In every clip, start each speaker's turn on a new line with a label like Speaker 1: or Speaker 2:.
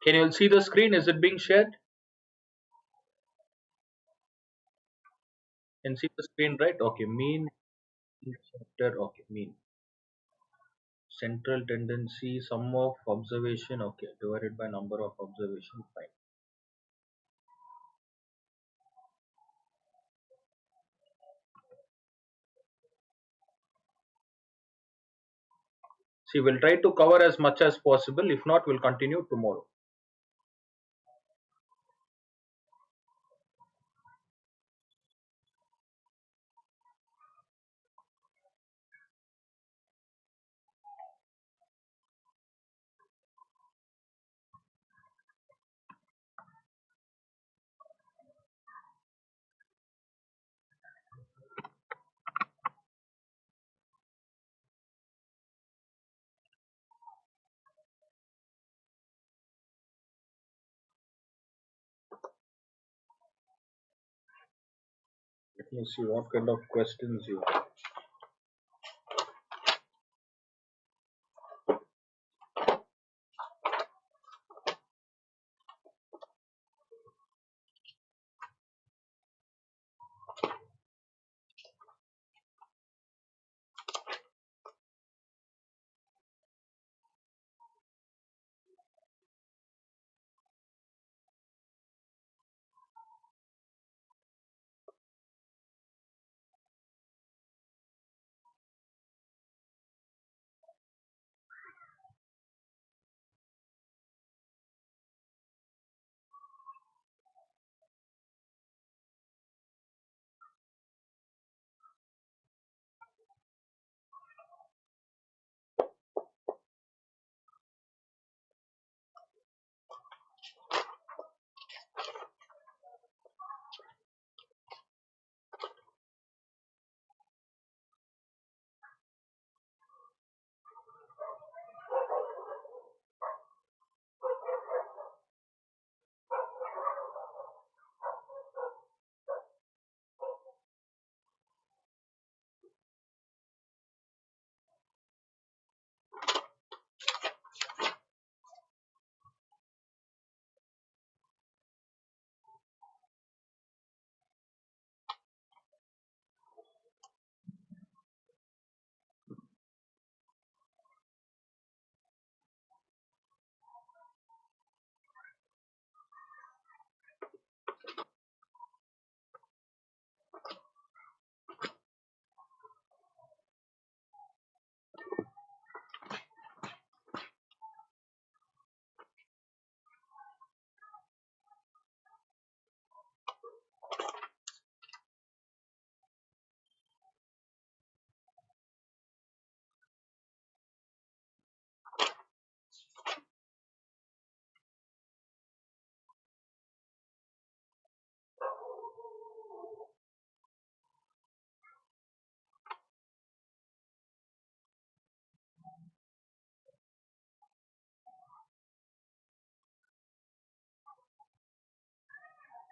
Speaker 1: Can you all see the screen? Is it being shared? Can see the screen, right? Okay, mean chapter. Okay, mean central tendency, sum of observation. Okay, divided by number of observation. Fine. See, we'll try to cover as much as possible. If not, we'll continue tomorrow. Let me see what kind of questions you have.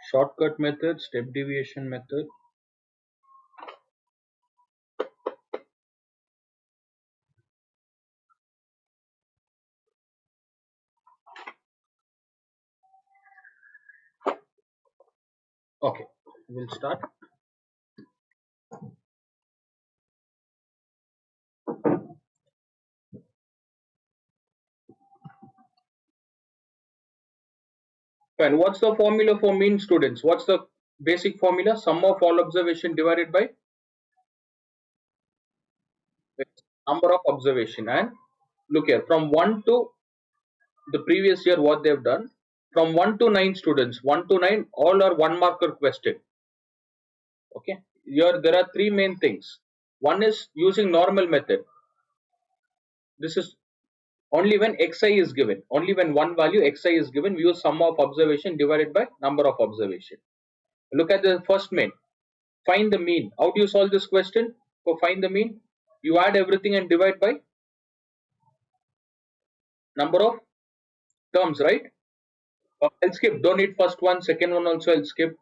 Speaker 1: Shortcut method, step deviation method. Okay, we'll start. Fine. What's the formula for mean, students? What's the basic formula? Sum of all observation divided by number of observation. And look here, from 1 to the previous year, what they've done, from 1 to 9 students, 1 to 9, all are one marker question. Okay, here there are three main things. One is using normal method. This is only when xi is given, only when one value xi is given, we use sum of observation divided by number of observation. Look at the first main. Find the mean. How do you solve this question? For find the mean, you add everything and divide by number of terms, right? I'll skip. Don't need first one, second one also I'll skip.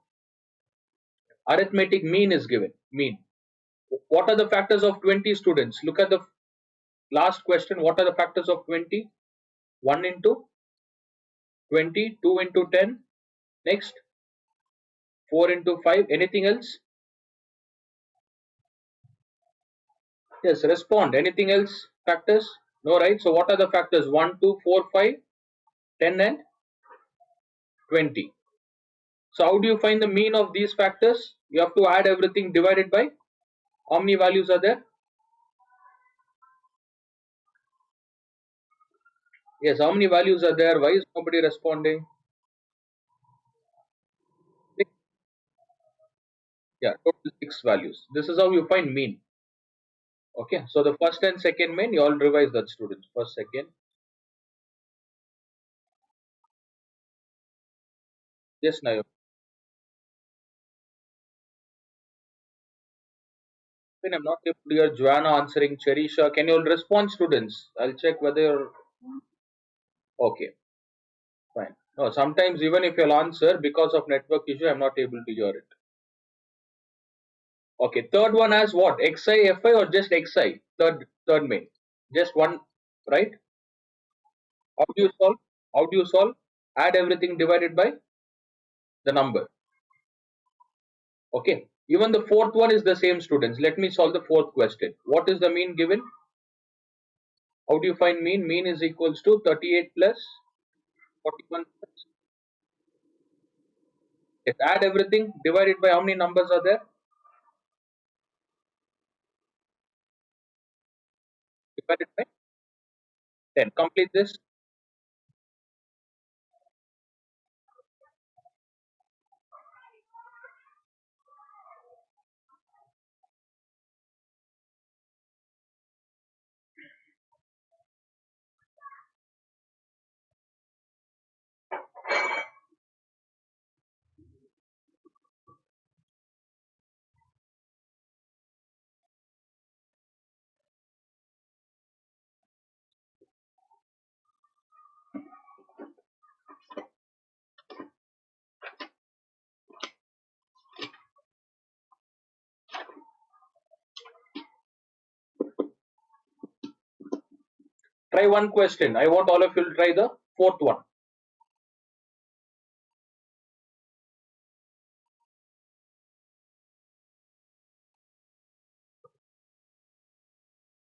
Speaker 1: Arithmetic mean is given. Mean. What are the factors of 20 students? Look at the last question. What are the factors of 20? 1 into 20, 2 into 10. Next, 4 into 5. Anything else? Yes, respond. Anything else? Factors? No, right? So what are the factors? 1, 2, 4, 5, 10 and 20. So how do you find the mean of these factors? You have to add everything divided by how many values are there? Yes, how many values are there? Why is nobody responding? Six. Yeah, total 6 values. This is how you find mean. Okay, so the first and second mean, you all revise that, students. First, second. Yes, now I'm not able to hear Joanna answering. Cherisha, can you all respond, students? I'll check whether you're okay. Fine. No, sometimes even if you'll answer because of network issue, I'm not able to hear it. Okay, third one has what? XI, FI or just XI? Third main. Just one, right? How do you solve? How do you solve? Add everything divided by the number. Okay. Even the fourth one is the same, students. Let me solve the fourth question. What is the mean given? How do you find mean? Mean is equals to 38 plus 41 plus. Yes, add everything divided by how many numbers are there? Divided by 10. Complete this. Try one question. I want all of you to try the fourth one.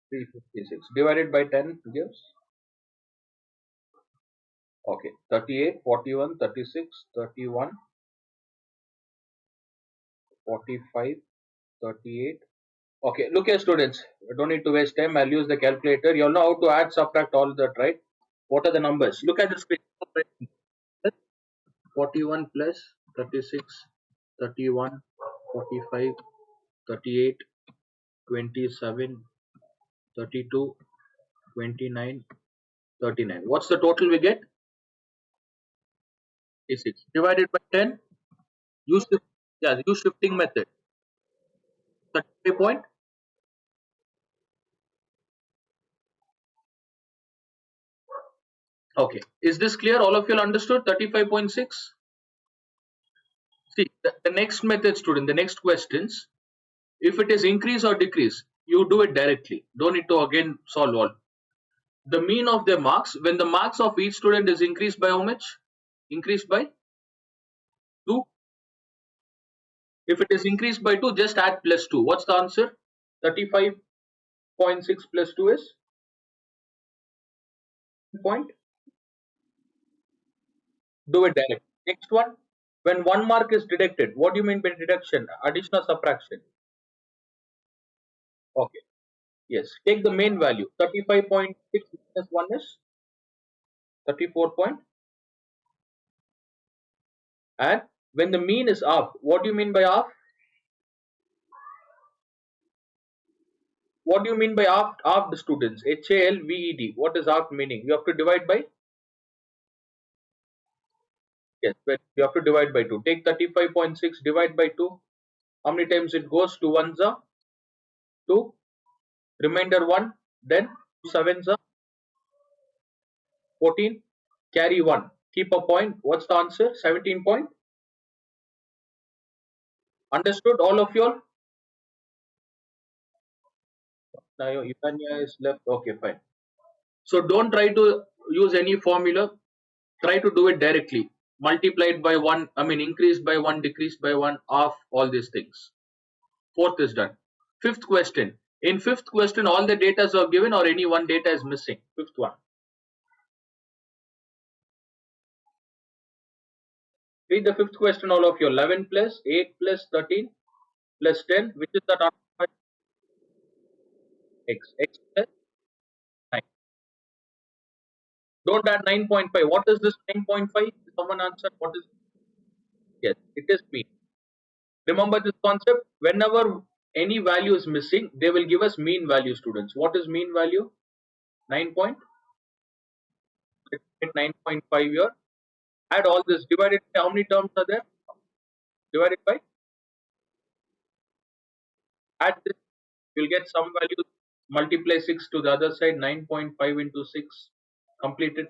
Speaker 1: 356 divided by 10 gives, okay, 38, 41, 36, 31, 45, 38. Okay, look here, students. I don't need to waste time. I'll use the calculator. You all know how to add, subtract, all that, right? What are the numbers? Look at the screen. 41 plus 36, 31, 45, 38, 27, 32, 29, 39. What's the total we get? 86. Divided by 10. Use the, yeah, use shifting method. 30 point. Okay. Is this clear? All of you understood? 35.6. See, the next method, student, the next questions, if it is increase or decrease, you do it directly. Don't need to again solve all. The mean of their marks, when the marks of each student is increased by how much? Increased by 2. If it is increased by 2, just add plus 2. What's the answer? 35.6 plus 2 is point. Do it direct. Next one, when 1 mark is deducted, what do you mean by deduction? Addition or subtraction? Okay. Yes. Take the main value. 35.6 minus 1 is 34 point. And when the mean is half, what do you mean by half? What do you mean by half? Half the students. HALVED. What is half meaning? You have to divide by, yes, but you have to divide by 2. Take 35.6, divide by 2. How many times it goes? 2 ones are 2. Remainder 1. Then 2 sevens are 14. Carry 1. Keep a point. What's the answer? 17 point. Understood, all of you all? Now Ivania is left. Okay, fine. So don't try to use any formula. Try to do it directly. Multiplied by 1, I mean increased by 1, decreased by 1, half, all these things. Fourth is done. Fifth question. In fifth question, all the data are given or any one data is missing. Fifth one. Read the fifth question all of you. 11 plus 8 plus 13 plus 10, which is that answer? X. X plus 9. Don't add 9.5. What is this 9.5? Someone answer. What is? Yes, it is mean. Remember this concept. Whenever any value is missing, they will give us mean value, students. What is mean value? 9 point. 9.5 here. Add all this. Divided by how many terms are there? Divided by. Add this. You'll get some value. Multiply 6 to the other side. 9.5 into 6. Complete it.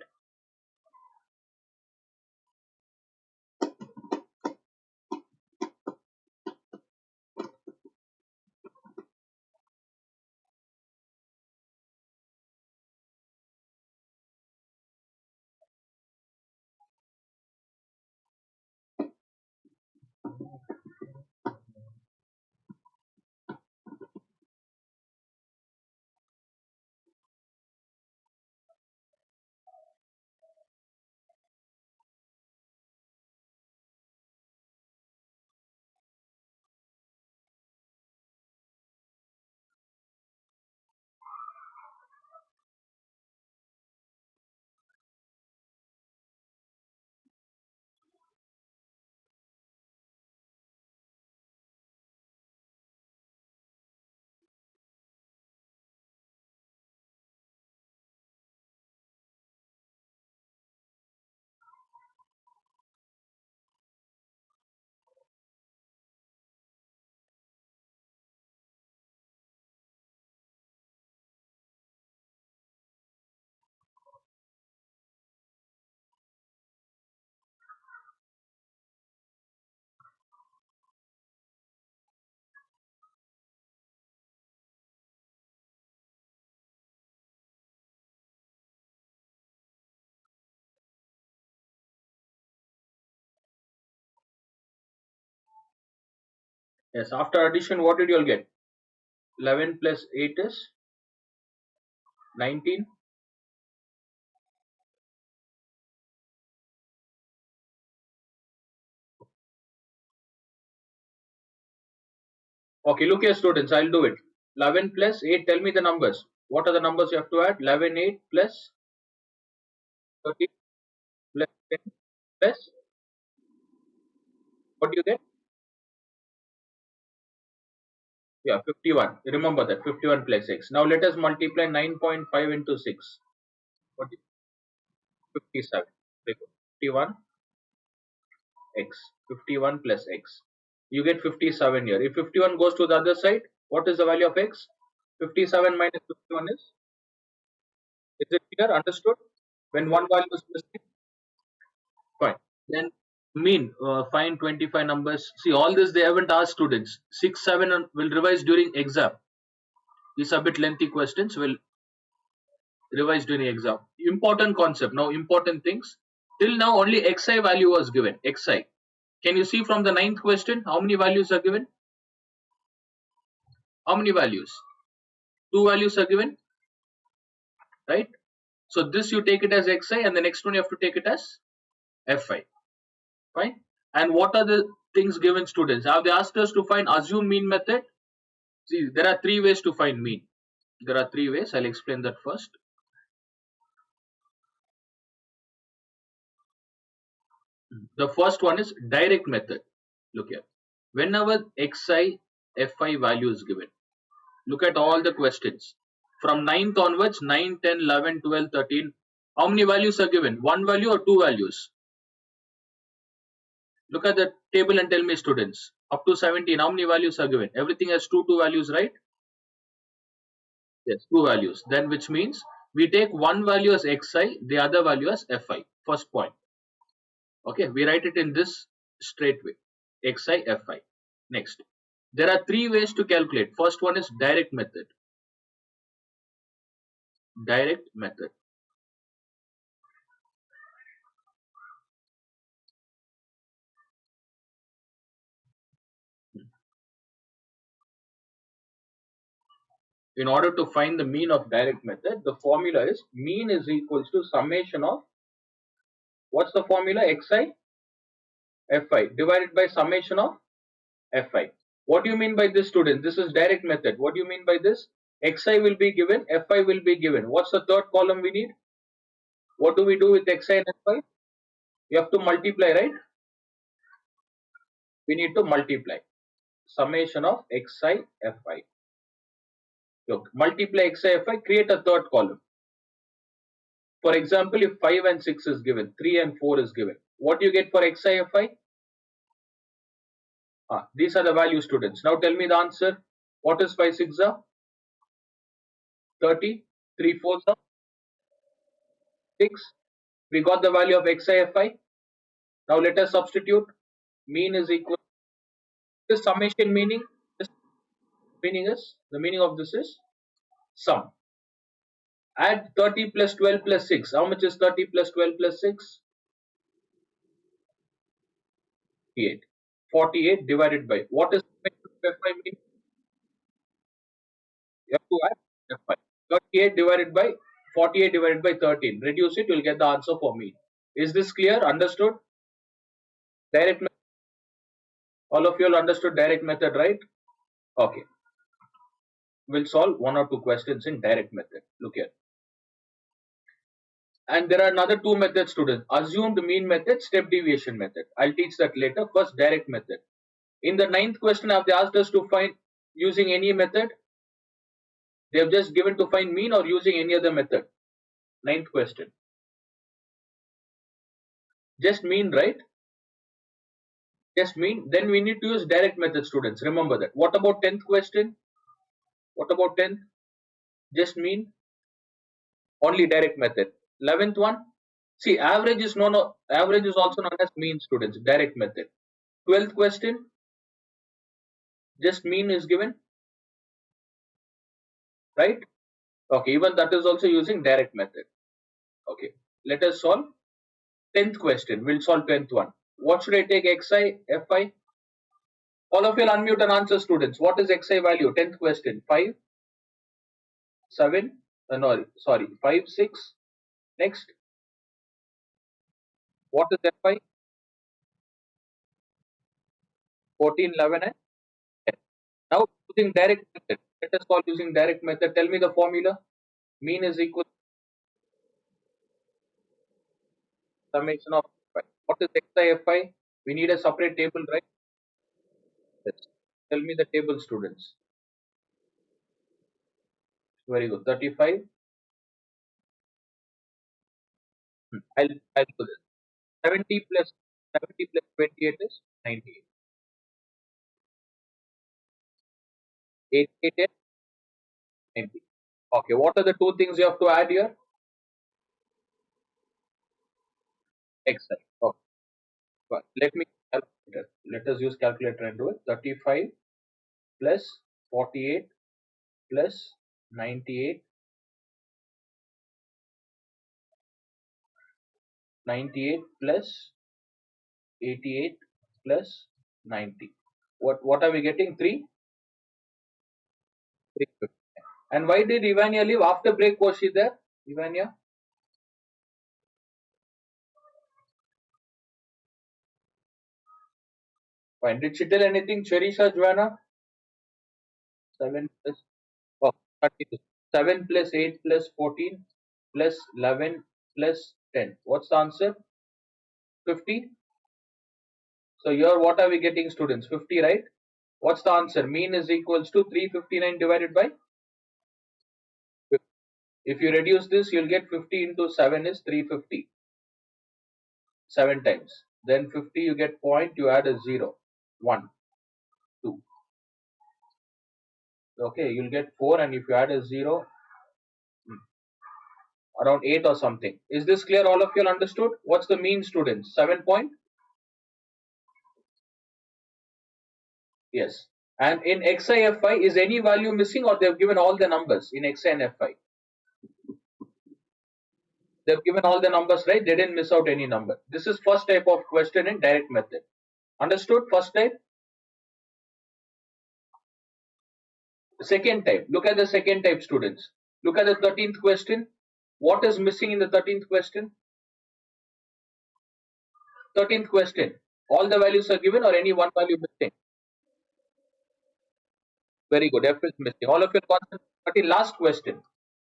Speaker 1: Yes. After addition, what did you all get? 11 plus 8 is 19. Okay, look here, students. I'll do it. 11 plus 8. Tell me the numbers. What are the numbers you have to add? 11, 8 plus 13 plus 10 plus. What do you get? Yeah, 51. Remember that. 51 plus 6. Now let us multiply 9.5 into 6. What is 57? 51 x. 51 plus x. You get 57 here. If 51 goes to the other side, what is the value of x? 57 minus 51 is it clear? Understood? When one value is missing, fine. Then mean, find 25 numbers. See, all this they haven't asked students. 6, 7 will revise during exam. These are a bit lengthy questions. Will revise during exam. Important concept. Now, important things. Till now, only xi value was given. Xi. Can you see from the ninth question how many values are given? How many values? Two values are given, right? So this you take it as xi, and the next one you have to take it as fi. Fine. And what are the things given, students? Have they asked us to find assume mean method? See, there are three ways to find mean. There are three ways. I'll explain that first. The first one is direct method. Look here. Whenever xi, fi value is given, look at all the questions. From 9th onwards, 9, 10, 11, 12, 13. How many values are given? One value or two values? Look at the table and tell me, students. Up to 17, how many values are given? Everything has two values, right? Yes, two values. Then which means we take one value as xi, the other value as fi. First point. Okay, we write it in this straight way. Xi, fi. Next. There are three ways to calculate. First one is direct method. Direct method. In order to find the mean of direct method, the formula is mean is equals to summation of, what's the formula? Xi Fi divided by summation of Fi. What do you mean by this, student? This is direct method. What do you mean by this? Xi will be given, Fi will be given. What's the third column we need? What do we do with Xi and Fi? You have to multiply, right? We need to multiply. Summation of Xi Fi. Look, multiply Xi Fi, create a third column. For example, if 5 and 6 is given, 3 and 4 is given, what do you get for Xi Fi? These are the value, students. Now tell me the answer. What is 5 6 are? 30. 3 4 are 6. We got the value of Xi Fi. Now let us substitute. Mean is equal to summation meaning. This meaning is, the meaning of this is sum. Add 30 plus 12 plus 6. How much is 30 plus 12 plus 6? 48. 48 divided by, what is Fi mean? You have to add Fi. 38 divided by 48 divided by 13. Reduce it, you will get the answer for me. Is this clear? Understood? Direct method. All of you all understood direct method, right? Okay. We'll solve one or two questions in direct method. Look here. And there are another two methods, students. Assumed mean method, step deviation method. I'll teach that later. First, direct method. In the ninth question, have they asked us to find using any method? They have just given to find mean or using any other method. Ninth question. Just mean, right? Just mean. Then we need to use direct method, students. Remember that. What about 10th question? What about 10th? Just mean. Only direct method. 11th one. See, average is average is also known as mean, students. Direct method. 12th question. Just mean is given, right? Okay, even that is also using direct method. Okay, let us solve 10th question. We'll solve 10th one. What should I take? Xi, Fi? All of you will unmute and answer, students. What is Xi value? 10th question. 5, 7, no, sorry, 5, 6. Next. What is Fi? 14, 11 and 10. Now using direct method. Let us solve using direct method. Tell me the formula. Mean is equal to summation of Fi. What is Xi, Fi? We need a separate table, right? Yes. Tell me the table, students. Very good. 35. I'll do this. 70 plus 28 is 98. 88 and 90. Okay, what are the two things you have to add here? Xi. Okay. But let me calculate. Let us use calculator and do it. 35 plus 48 plus 98, 98 plus 88 plus 90. What are we getting? 3? 350. And why did Ivania leave? After break was she there? Ivania? Fine. Did she tell anything? Cherisha, Joanna? 7 plus, oh, 32. 7 plus 8 plus 14 plus 11 plus 10. What's the answer? 50. So here what are we getting, students? 50, right? What's the answer? Mean is equals to 359 divided by 50. If you reduce this, you'll get 50 into 7 is 350. 7 times. Then 50 you get point, you add a 0. 1, 2. Okay, you'll get 4, and if you add a 0, around 8 or something. Is this clear? All of you understood? What's the mean, students? 7 point? Yes. And in Xi Fi, is any value missing, or they've given all the numbers in Xi and Fi? They've given all the numbers, right? They didn't miss out any number. This is first type of question in direct method. Understood? First type? Second type. Look at the second type, students. Look at the 13th question. What is missing in the 13th question? 13th question. All the values are given or any one value missing? Very good. F is missing. All of your concentrate. Last question.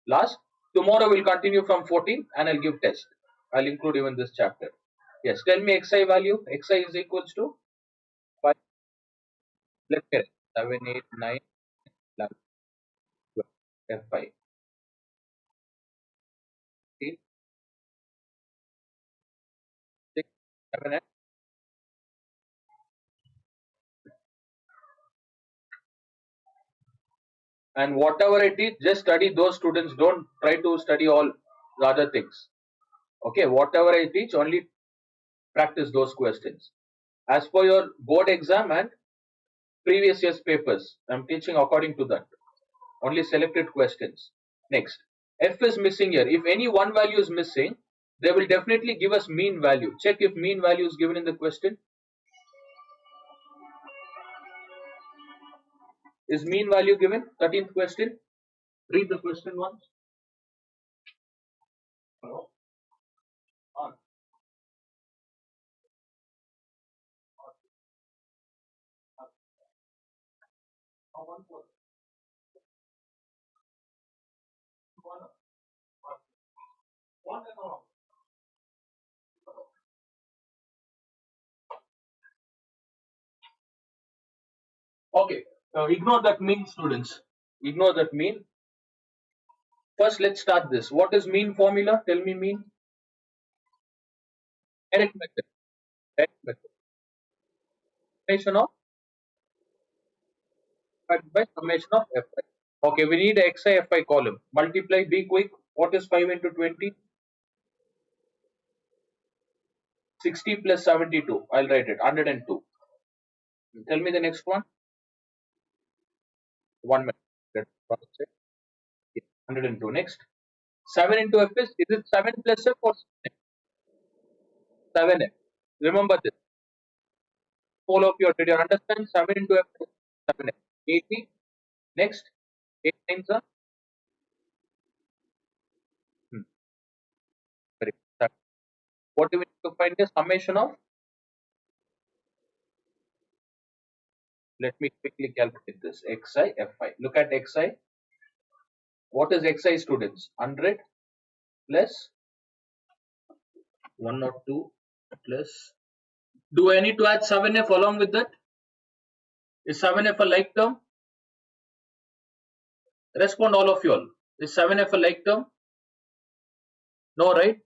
Speaker 1: Last. Tomorrow we'll continue from 14 and I'll give test. I'll include even this chapter. Yes. Tell me xi value. Xi is equals to 5. Let's get it. 7, 8, 9, 11, 12. F5. 8, 6, 7, and whatever I teach, just study those students. Don't try to study all the other things. Okay, whatever I teach, only practice those questions. As per your board exam and previous year's papers, I'm teaching according to that. Only selected questions. Next, F is missing here. If any one value is missing, they will definitely give us mean value. Check if mean value is given in the question. Is mean value given? 13th question. Read the question once. Hello? On. Okay, ignore that mean, students. Ignore that mean. First, let's start this. What is mean formula? Tell me mean. Direct method. Direct method. Summation of divided by summation of fi. Okay, we need a xi fi column. Multiply. Be quick. What is 5 into 20? 60 plus 72. I'll write it. 102. Tell me the next one. 1 minute. That's what I said. Yeah, 102. Next. 7 into f is it 7 plus f or 7f? Remember this. All of you, did you understand? 7 into f is 7f. 80. Next. 8 times are very good. What do we need to find? The summation of. Let me quickly calculate this. Xi fi. Look at xi. What is xi, students? 100 plus 102 plus. Do I need to add 7f along with that? Is 7f a like term? Respond all of you all. Is 7f a like term? No, right?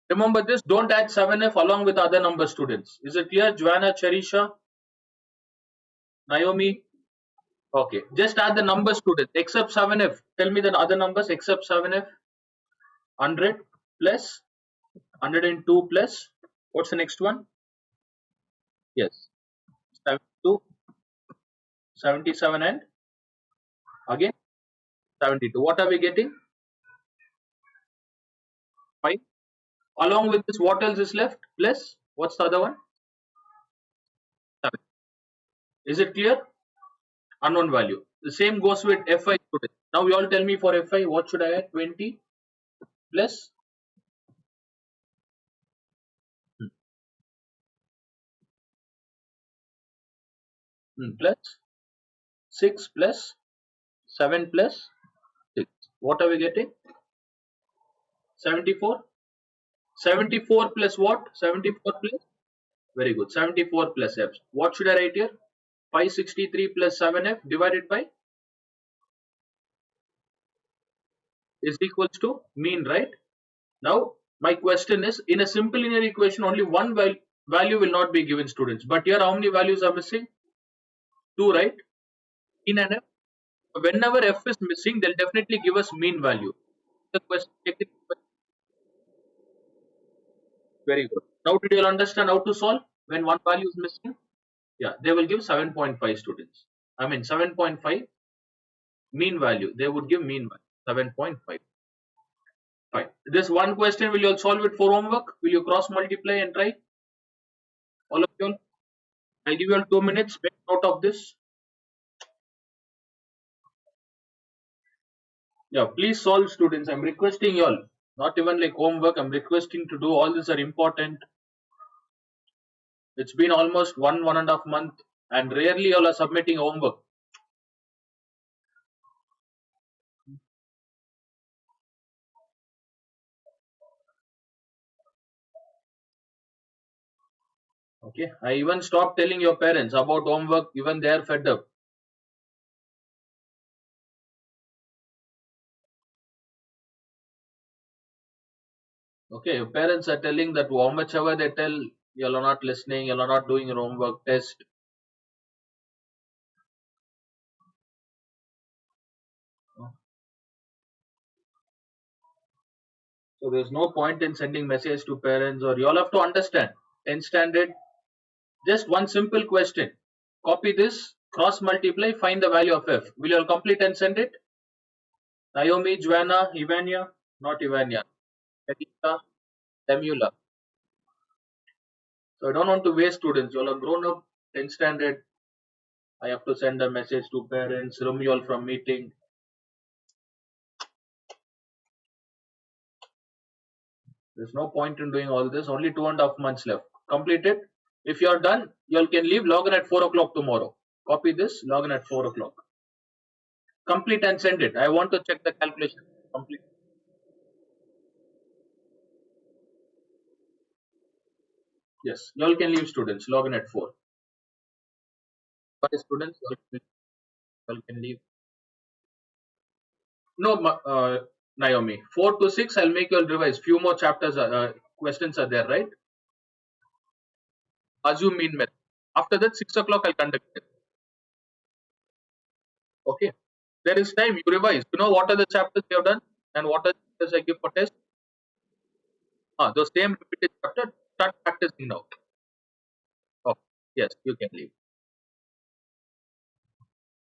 Speaker 1: Remember this, don't add 7f along with other number, students. Is it clear? Joanna, Cherisha, Naomi? Okay. Just add the numbers, students, except 7f. Tell me the other numbers except 7f. 100 plus 102 plus. What's the next one? Yes. 72, 77 and again 72. What are we getting? 5. Along with this, what else is left? Plus, what's the other one? 7. Is it clear? Unknown value. The same goes with fi, students. Now you all tell me for fi, what should I add? 20 plus plus 6 plus 7 plus 6. What are we getting? 74. 74 plus what? 74 plus. Very good. 74 plus f. What should I write here? 563 plus 7f divided by is equals to mean, right? Now, my question is, in a simple linear equation, only one value will not be given, students. But here, how many values are missing? 2, right? Mean and f. Whenever f is missing, they'll definitely give us mean value. The question, very good. Now, did you all understand how to solve when one value is missing? Yeah, they will give 7.5, students. I mean 7.5 mean value. They would give mean value 7.5. Fine. This one question, will you all solve it for homework? Will you cross multiply and try? All of you all? I'll give you all 2 minutes. Make note of this. Yeah, please solve, students. I'm requesting you all. Not even like homework. I'm requesting to do. All these are important. It's been almost 1.5 month, and rarely you all are submitting homework. Okay. I even stopped telling your parents about homework. Even they are fed up. Okay. Your parents are telling that how much ever they tell, you all are not listening. You all are not doing your homework test. So there's no point in sending message to parents, or you all have to understand. 10th standard, just one simple question. Copy this, cross multiply, find the value of f. Will you all complete and send it? Naomi, Joanna, Ivania, not Ivania, Anita, Temula. So I don't want to waste students. You all are grown up, 10th standard. I have to send a message to parents, remove you all from meeting. There's no point in doing all this. Only 2.5 months left. Complete it. If you are done, you all can leave. Log in at 4 o'clock tomorrow. Copy this. Log in at 4 o'clock. Complete and send it. I want to check the calculation. Complete. Yes. You all can leave, students. Log in at 4. But students, you all can leave. No, Naomi. 4 to 6, I'll make you all revise. Few more chapters, questions are there, right? Assume mean method. After that, 6 o'clock, I'll conduct it. Okay. There is time. You revise. You know what are the chapters you have done and what are the chapters I give for test? The same repeated chapter. Start practicing now. Oh, yes, you can leave.